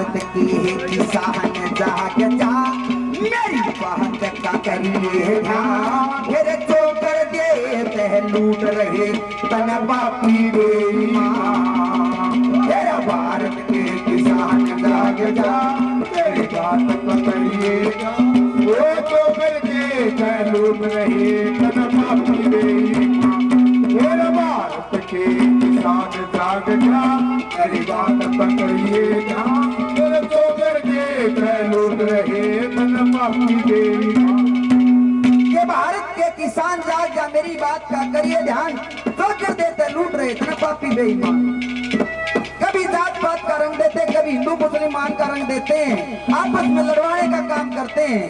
भारत के किसान जाग जा, मेरी बात का करिए ध्यान। फिर जो कर देते हैं लूट रहे तन पापी बेईमान। मेरा भारत के किसान जाग जा, मेरी बात का करिए ध्यान। वो जो कर देते हैं लूट रहे तन पापी बेईमान। मेरा भारत के किसान जाग जा, मेरी बात पकड़िए ध्यान। मेरे तो करके लूट रहे मन पापी बेईमान। ये भारत के किसान जाग जा, मेरी बात का करिए ध्यान। तो कर देते लूट रहे तन पापी बेईमान। कभी जात पात का रंग देते, कभी हिंदू मुसलमान का रंग देते हैं, आपस में लड़वाने का काम करते हैं।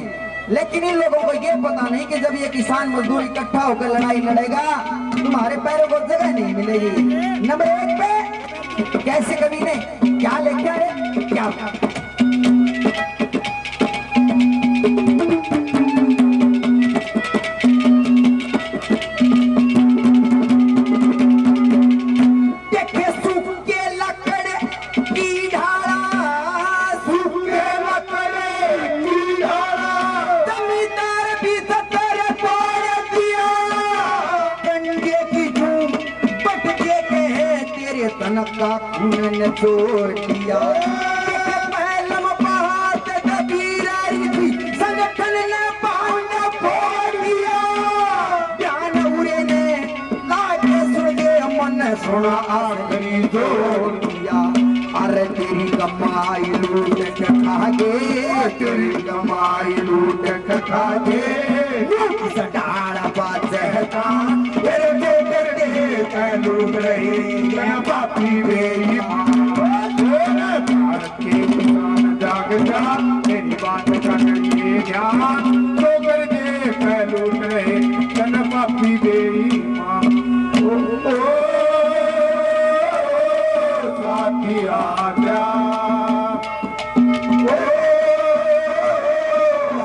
लेकिन इन लोगों को ये पता नहीं कि जब ये किसान मजदूर इकट्ठा होकर लड़ाई लड़ेगा, तुम्हारे पैरों को जगह नहीं मिलेगी। नंबर 1 पे कैसे कवि ने क्या लिखा है, क्या का खून ने छोड़ दिया। पहलम पहाड़ से कबीर आई थी, संगठन ने बांधा फोड़ दिया। ध्यान उड़े ने लाके सुन के मन सुना आखिरी जोड़ दिया। अरे तेरी कमाई लूट के खागे, तेरी कमाई लूट के खागे। सटाड़ा बाजहता तेरे जो करके लूट रही पापी बेईमान। भारत के किसान जाग जा, मेरी बात का करिए ध्यान। जो करके लूट रहे तन पापी बेईमान। साथी आजा,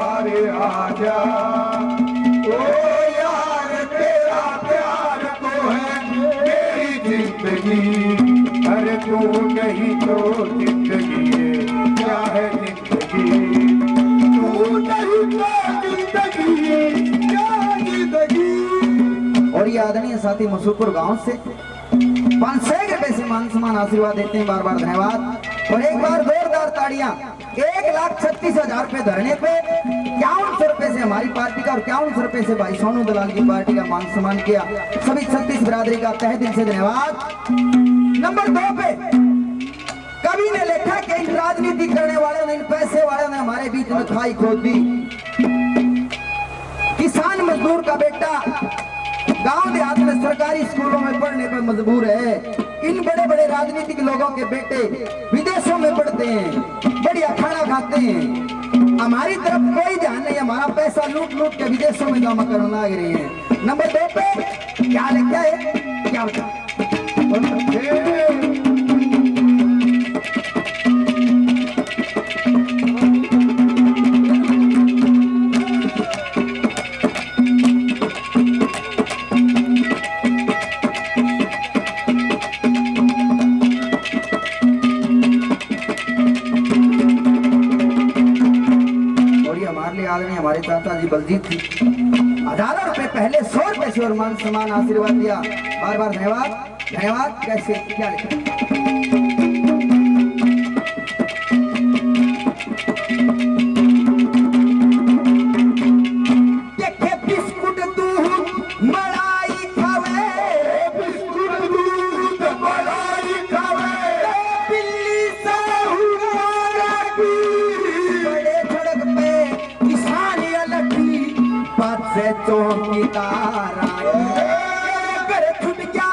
अरे आजा, ओ यार तेरा प्यार तो है मेरी जिंदगी। अरे तू नहीं तो जिंदगी है, क्या है जिंदगी? तू नहीं तो जिंदगी, क्या जिंदगी? और ये आदरणीय साथी मसूरपुर गांव से 500 रुपए से मान सम्मान आशीर्वाद देते हैं, बार बार धन्यवाद। और एक बार जोरदार ताड़ियां 1,36,000 रुपए धरने पे 5100 रुपए से हमारी पार्टी का और 5100 रुपए से भाई सोनू दलाल की पार्टी का मान सम्मान किया। सभी 36 बिरादरी का तहे दिल से धन्यवाद। नंबर 2 पे कवि ने लिखा कि इन राजनीति करने वालों ने, इन पैसे वालों ने हमारे बीच में खाई खोद दी। किसान मजदूर का बेटा गांव देहात में सरकारी स्कूलों में पढ़ने पर मजबूर है। इन बड़े बड़े राजनीतिक लोगों के बेटे विदेशों में पढ़ते हैं, बढ़िया खाना खाते हैं। हमारी तरफ कोई ध्यान नहीं, हमारा पैसा लूट लूट के विदेशों में जमा करना लग रही है। नंबर 2 पे क्या लिखा है, क्या बता? हमारे चाचा जी बलजीत जी 1000 रुपए पहले 100 रुपए से और मान सम्मान आशीर्वाद दिया, बार बार धन्यवाद। धन्यवाद। कैसे क्या लिखा? चौकीदार कर छुट गया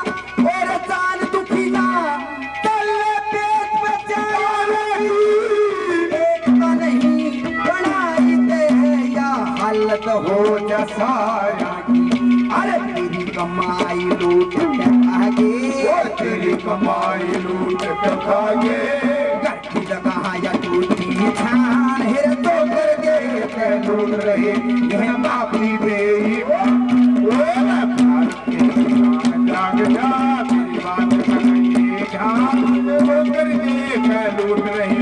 और जान दुखी ना तले पेट बचाया एक तो नहीं बनाई दे या हालत हो जा सारा की। अरे तेरी कमाई लूट के खागे, तेरी कमाई लूट के खागे। घर की जगह या टूटी छान हिर तो कर के लूट रहे यह पापी बेईमान। जाग जा, मेरी बात का करिए ध्यान। लूट रहे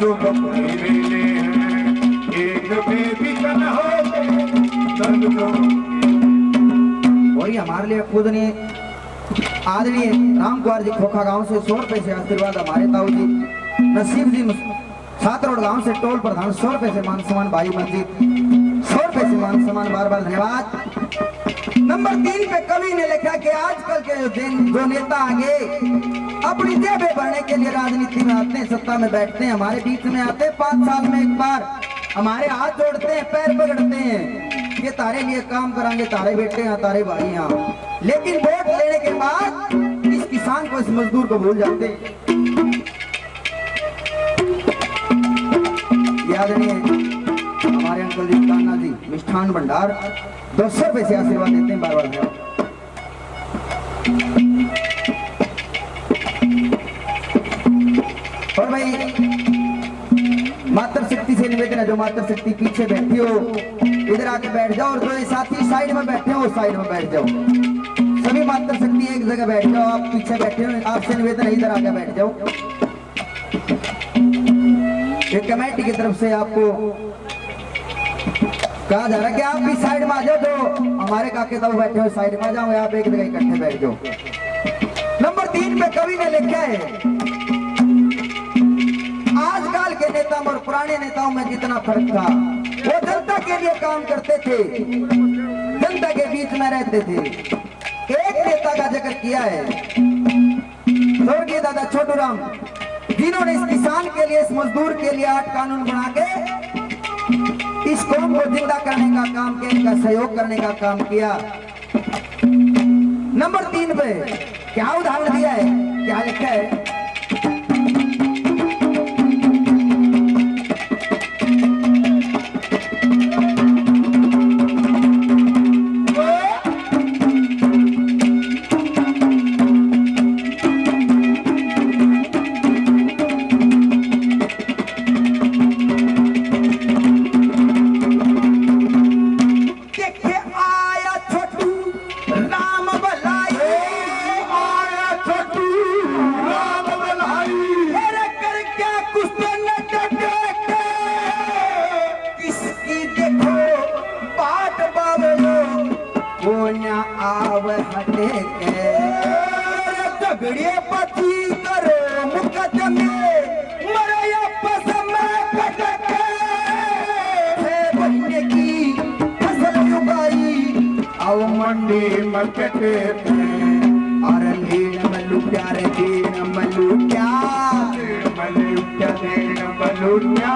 जो बपरे वेले हैं एक बेबी कन हो दर्द जो। वही हमारे लिए खुद ने आदरणीय राम कुमार जी खोखा गांव से 100 रुपए से आशीर्वाद, हमारे ताऊ जी नसीब जी सातरोड गांव से टोल प्रधान 100 रुपए से मान सम्मान, भाई मंजीत 100 रुपए से मान सम्मान, बार बार धन्यवाद। नंबर 3 पे कवि ने लिखा कि आजकल के जो नेता आगे अपनी जेबें भरने के लिए राजनीति में आते हैं, सत्ता में बैठते हैं, हमारे बीच में आते हैं 5 साल में एक बार, हमारे हाथ जोड़ते हैं, पैर पकड़ते हैं, ये तारे लिए काम कराएंगे, तारे बेटे हैं, तारे भाई हैं, लेकिन वोट लेने के बाद इस किसान को, इस मजदूर को भूल जाते हैं। याद नहीं हमारे अंकल जी कान्हा जी मिष्ठान भंडार 200 रुपए से आशीर्वाद देते हैं, बार बार। और भाई मातृ शक्ति से निवेदन है, जो मातृ शक्ति पीछे बैठी हो इधर आके बैठ जाओ, और जो साथी साइड में बैठे हो साइड में बैठ जाओ, सभी मातृ शक्ति एक जगह बैठ जाओ। आप पीछे बैठे हो, आपसे निवेदन है इधर आके बैठ जाओ। एक कमेटी की तरफ से आपको कहा जा रहा है कि आप भी साइड में आ जाओ, जो हमारे काके ताऊ बैठे हो साइड में आ जाओ, आप एक जगह इकट्ठे बैठ जाओ। नंबर 3 पे कवि ने लिखा है आजकल के नेताओं और पुराने नेताओं में जितना फर्क था, वो जनता के लिए काम करते थे, जनता के बीच में रहते थे। एक नेता का जिक्र किया है स्वर्गीय दादा छोटू राम, जिन्होंने इस किसान के लिए, इस मजदूर के लिए 8 कानून बना के इस कौम को जिंदा करने का काम किया, इनका सहयोग करने का काम किया। नंबर 3 पे क्या उदाहरण दिया है, क्या लिखा है, मंडी मरकटे और लीन मल्लू प्यारे दीन मल्लू क्या मलुट्या देन मलुट्या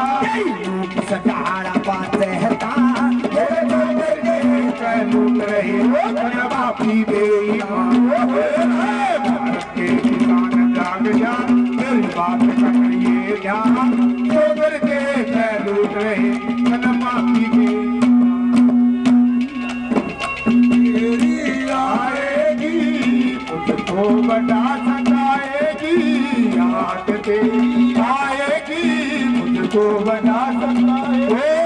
सटाड़ा पाते हता लूट रहे बापी बेईमान। भारत के किसान जाग जा, मेरी बात करिए ध्यान, छोकर के लूट रहे बापी बेईमान। मुझको बता सताएगी याद तेरी आएगी, मुझको बता सताएगी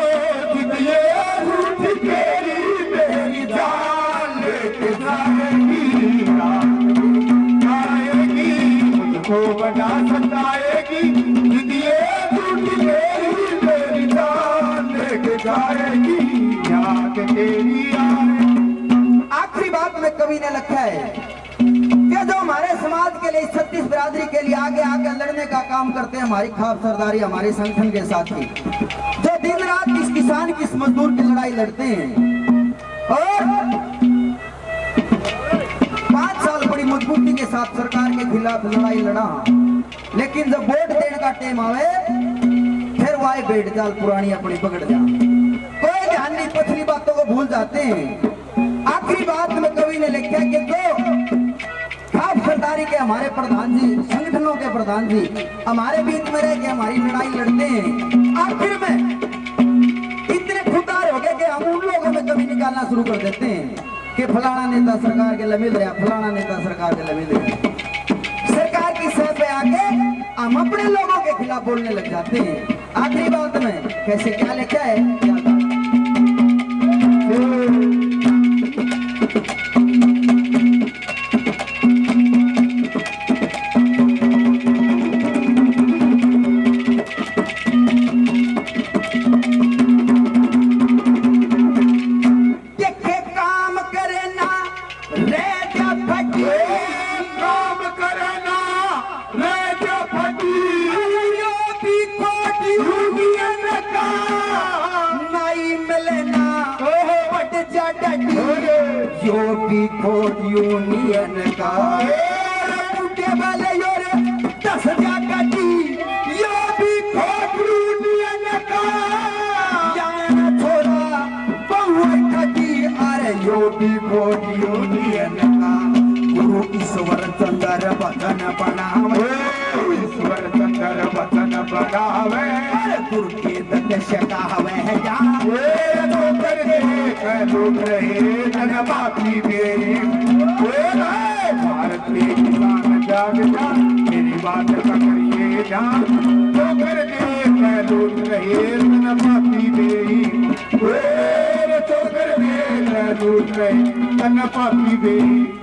रूठ तेरी मेरी जान लेके जाएगी, आएगी मुझको बता सताएगी, रूठ तेरी मेरी जान लेके जाएगी, याद तेरी आएगी। आखिरी बात में कवि ने लिखा है कि जो हमारे समाज के लिए, 36 बिरादरी के लिए आगे आकर लड़ने का काम करते हैं, हमारी खाप सरदारी, हमारे संगठन के साथी, जो दिन रात इस किसान की, इस मजदूर की लड़ाई लड़ते हैं, और 5 साल बड़ी मजबूती के साथ सरकार के खिलाफ लड़ाई लड़ा, लेकिन जब वोट देने का टाइम आवे फिर वाई बैठ जाल पुरानी अपनी पकड़ जा, कोई ध्यान नहीं, पछली बातों को भूल जाते हैं। आखिरी बात में कवि ने लिखा कि जो खाप सरदारी के हमारे प्रधान जी, संगठनों के प्रधान जी हमारे बीच में रह के हमारी लड़ाई लड़ते हैं, आखिर में इतने खुददार हो गए कि हम उन लोगों में कभी निकालना शुरू कर देते हैं कि फलाना नेता सरकार के लमिल रहा, फलाना नेता सरकार के लमिल रहा। सरकार की सह पे आके हम अपने लोगों के खिलाफ बोलने लग जाते हैं। आखिरी बात में कैसे क्या लिखा है, क्या यो भी खोट यूनियन का टूटे वाले यो रे 10,000 का दी यो भी खोट यूनियन का जाना छोड़ा बहु खती अरे यो भी खोट यूनियन का गुरु ईश्वर चंद्र वचन बनावे ईश्वर चंद्र वचन बनावे गुरु के दश कहावे है जा तो कर दे लूट रहे धन पापी मेरी भारत के किसान जाग जा मेरी बात पकड़िए जा तो कर दे लूट रहे धन पापी मेरी तो कर दे लूट रहे धन पापी मेरी